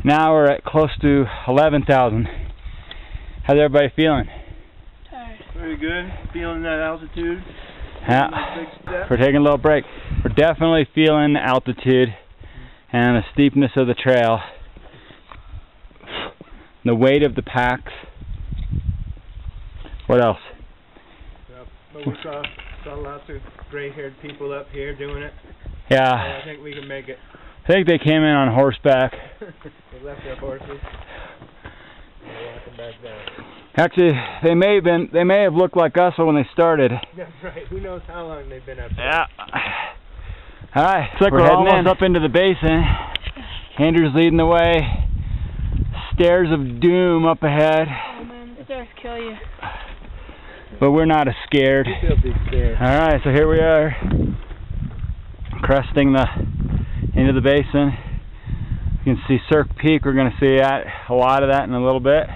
Now we're at close to 11,000. How's everybody feeling? Tired. Pretty good. Feeling that altitude. Yeah. We're taking a little break. We're definitely feeling the altitude and the steepness of the trail. The weight of the packs. What else? Yep. But we saw lots of gray-haired people up here doing it. Yeah. So I think we can make it. I think they came in on horseback. They left their horses. They're walking back down. Actually, they may have looked like us when they started. That's right. Who knows how long they've been up there. Yeah. All right. Looks like we're almost up into the basin. Andrew's leading the way. Stairs of doom up ahead. Oh man, the stairs kill you. But we're not as scared. We feel big stairs. All right, so here we are, cresting into the basin. You can see Cirque Peak. We're going to see a lot of that in a little bit.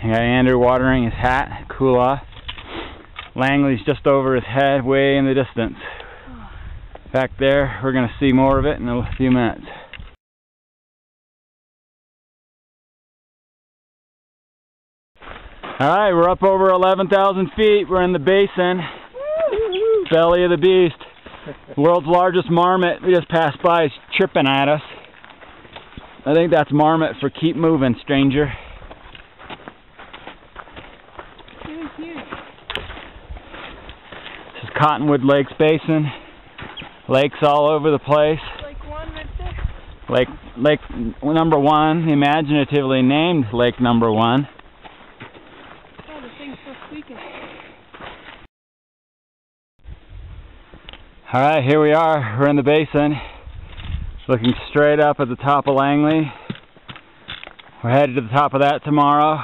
You got Andrew watering his hat, cool off. Langley's just over his head, way in the distance. Back there, we're going to see more of it in a few minutes. Alright, we're up over 11,000 feet. We're in the basin. Belly of the beast. World's largest marmot. We just passed by. He's tripping at us. I think that's marmot for keep moving, stranger. This is Cottonwood Lakes Basin. Lakes all over the place. Lake 1 right there. Lake number 1, imaginatively named Lake number 1. Oh, the thing's so squeaky. Alright, here we are. We're in the basin. Looking straight up at the top of Langley. We're headed to the top of that tomorrow.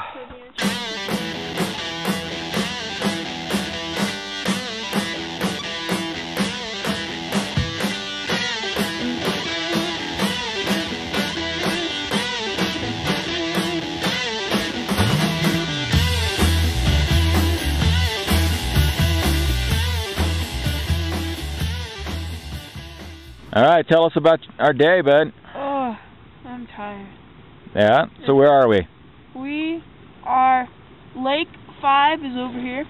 Alright, tell us about our day, bud. Oh, I'm tired. Yeah? So where are we? We are, Lake 5 is over here.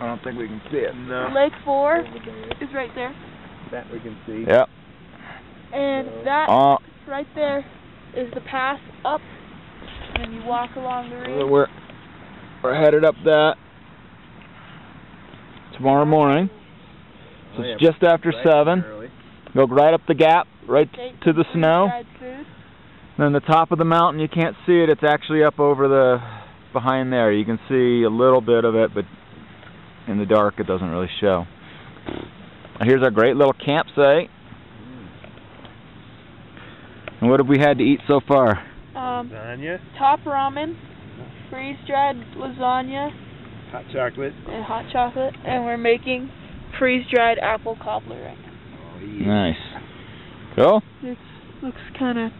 I don't think we can see it. No. Lake 4 is right there. That we can see. Yep. And that right there is the path up. And then you walk along the ridge. We're headed up that tomorrow morning. So it's just after 7. Go right up the gap, right to the snow. Then the top of the mountain, you can't see it. It's actually up over behind there. You can see a little bit of it, but in the dark it doesn't really show. Now here's our great little campsite. And what have we had to eat so far? Lasagna. Top ramen, freeze-dried lasagna. Hot chocolate. And hot chocolate. And we're making freeze-dried apple cobbler right now. Oh, yeah. Nice. Cool? It looks kind of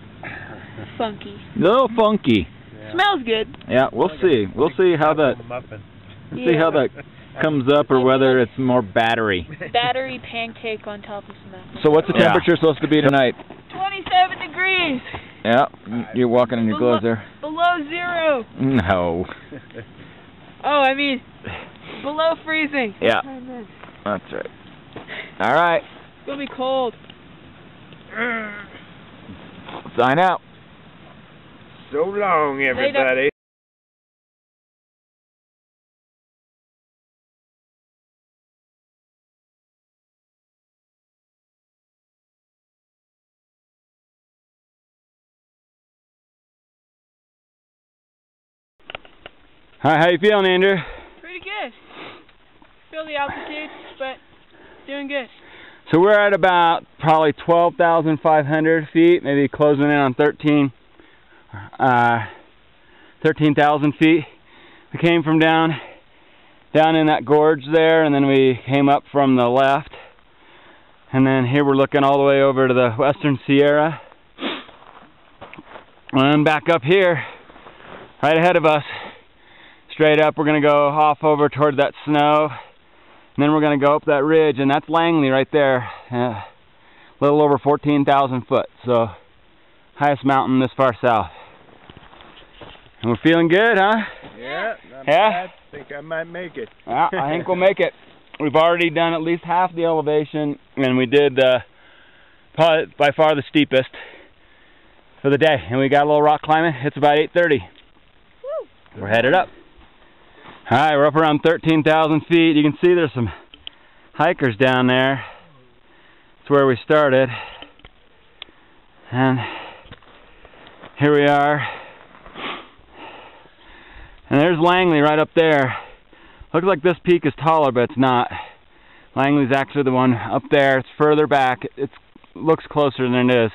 funky. A little funky. Yeah. Smells good. Yeah, we'll see. We'll see how that comes up, or whether it's more battery. Battery pancake on top of some apple. So what's the temperature supposed to be tonight? 27 degrees. Yeah, you're walking in your gloves there. Below 0. No. Oh, I mean, below freezing. Yeah. That's right. All right. It's going to be cold. Sign out. So long, everybody. Hi, how you feeling, Andrew? Pretty good. Feel the altitude, but doing good. So we're at about probably 12,500 feet, maybe closing in on 13,000 feet. We came from down in that gorge there, and then we came up from the left. And then here we're looking all the way over to the Western Sierra. And back up here, right ahead of us, straight up, we're going to go off over toward that snow. And then we're going to go up that ridge, and that's Langley right there. A little over 14,000 foot. So highest mountain this far south. And we're feeling good, huh? Yeah, not bad. I think I might make it. Yeah, I think we'll make it. We've already done at least half the elevation, and we did probably by far the steepest for the day. And we got a little rock climbing. It's about 8:30. Woo. We're headed up. All right, we're up around 13,000 feet. You can see there's some hikers down there. That's where we started. And here we are. And there's Langley right up there. Looks like this peak is taller, but it's not. Langley's actually the one up there. It's further back. It looks closer than it is.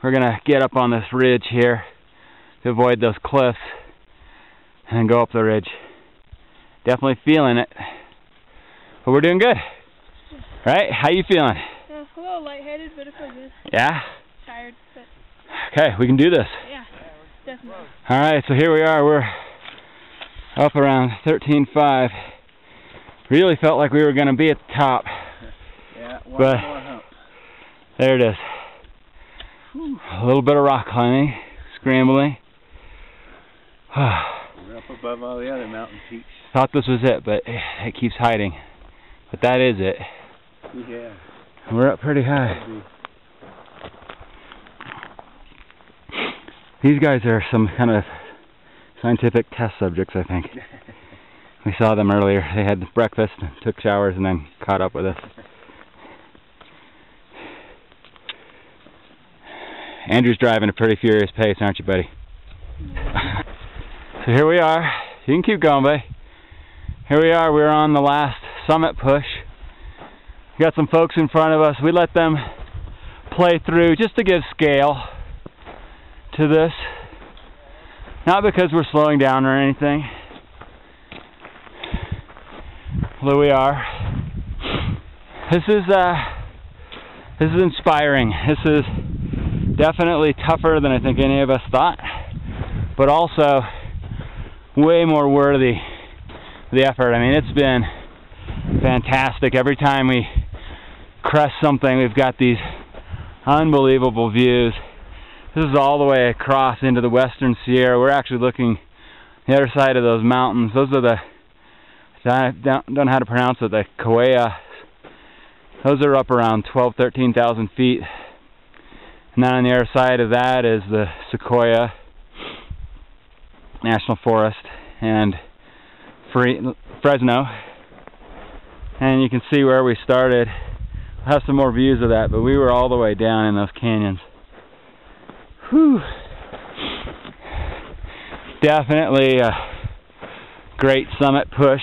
We're going to get up on this ridge here to avoid those cliffs and go up the ridge. Definitely feeling it. But we're doing good. Right? How you feeling? A little lightheaded, but I feel good. Yeah? Tired, but... Okay, we can do this. Yeah, definitely. All right, so here we are. We're up around 13.5. Really felt like we were going to be at the top. Yeah, one but more hump. There it is. A little bit of rock climbing, scrambling. We're up above all the other mountain peaks. Thought this was it, but it keeps hiding. But that is it. Yeah. We're up pretty high. These guys are some kind of scientific test subjects, I think. We saw them earlier. They had breakfast, took showers, and then caught up with us. Andrew's driving a pretty furious pace, aren't you, buddy? So here we are. You can keep going, buddy. Here we are. We're on the last summit push. We got some folks in front of us. We let them play through just to give scale to this. Not because we're slowing down or anything. Although we are. This is inspiring. This is definitely tougher than I think any of us thought, but also way more worthy of the effort. I mean, it's been fantastic. Every time we crest something, we've got these unbelievable views. This is all the way across into the western Sierra. We're actually looking the other side of those mountains. Those are the, I don't know how to pronounce it, the Kauai. Those are up around 13,000 feet. And then on the other side of that is the Sequoia National Forest and Fresno. And you can see where we started. We'll have some more views of that, but we were all the way down in those canyons. Whew. Definitely a great summit push.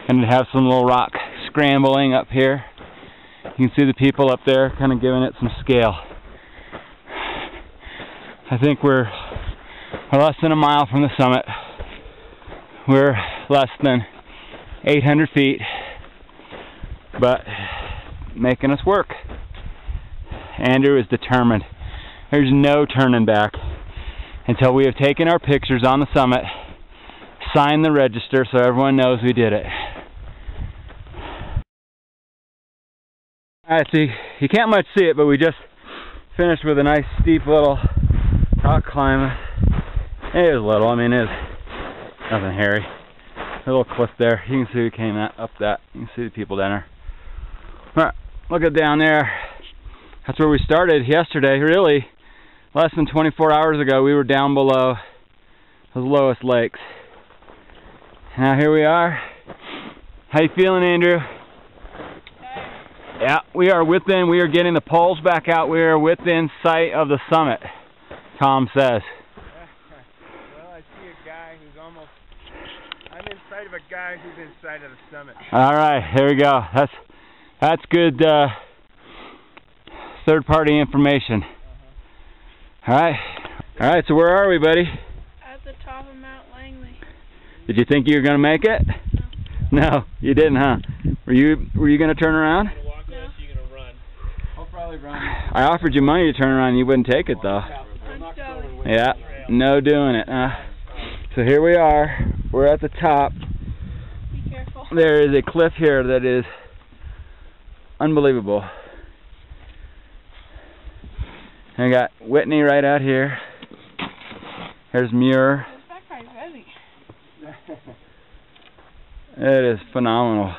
Gonna have some little rock scrambling up here. You can see the people up there kind of giving it some scale. I think we're less than a mile from the summit. We're less than 800 feet, but making us work. Andrew is determined. There's no turning back until we have taken our pictures on the summit, signed the register so everyone knows we did it. Alright, so you can't much see it, but we just finished with a nice steep little rock climb. It is little, I mean it is nothing hairy. A little cliff there. You can see we came up that. You can see the people down there. Alright, look at down there. That's where we started yesterday. Really, less than 24 hours ago, we were down below those lowest lakes. Now here we are. How you feeling, Andrew? Yeah, we are getting the poles back out. We are within sight of the summit, Tom says. Well, I see a guy who's almost, I'm in sight of a guy who's in sight of the summit. All right, here we go. That's good third-party information. All right, so where are we, buddy? At the top of Mount Langley. Did you think you were going to make it? No. No, you didn't, huh? Were you going to turn around? I offered you money to turn around and you wouldn't take it though. Yeah, no doing it. So here we are. We're at the top. Be careful. There is a cliff here that is unbelievable. I got Whitney right out here. Here's Muir. That guy's heavy. It is phenomenal.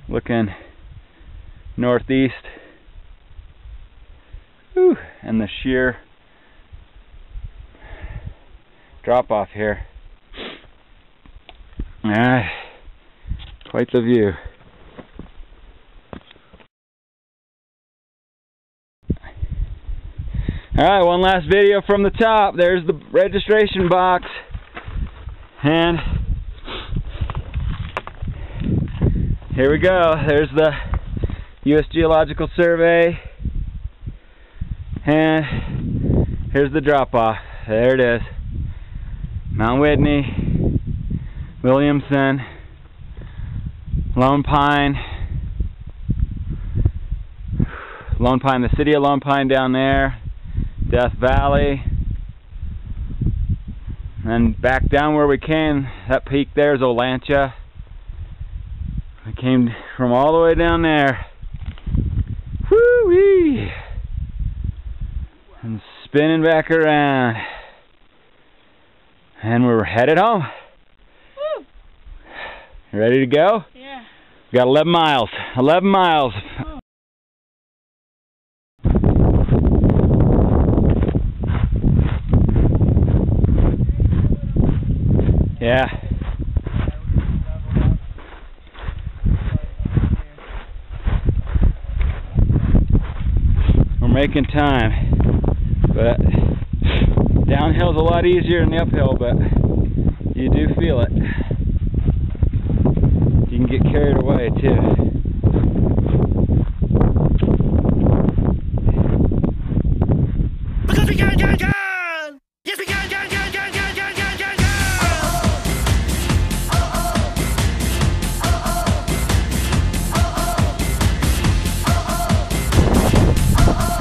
Looking northeast. Whew, and the sheer drop off here. Alright, quite the view. Alright, one last video from the top. There's the registration box. And here we go. There's the U.S. Geological Survey. And here's the drop off. There it is. Mount Whitney, Williamson, Lone Pine, the city of Lone Pine down there, Death Valley, and back down where we came, that peak there is Olancha. We came from all the way down there. Woo-wee! And spinning back around. And we're headed home. Woo! You ready to go? Yeah. We got 11 miles. 11 miles. Yeah. We're making time, but downhill's a lot easier than the uphill, but you do feel it. You can get carried away too. Because we can! Yes, we can!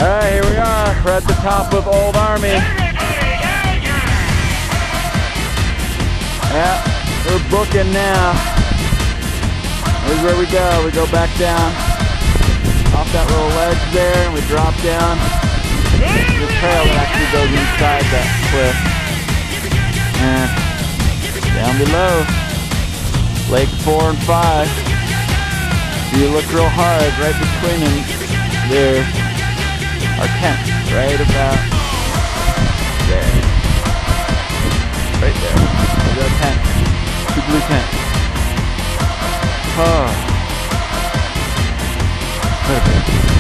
Alright, here we are. We're at the top of Old Army. Yeah, we're booking now. Here's where we go. We go back down off that little ledge there, and we drop down the trail that actually goes inside that cliff. And down below, Lake 4 and 5. If you look real hard, right between them, there's our tent, right about there. Right there. There's our tent. 2 blue tents. Oh. What a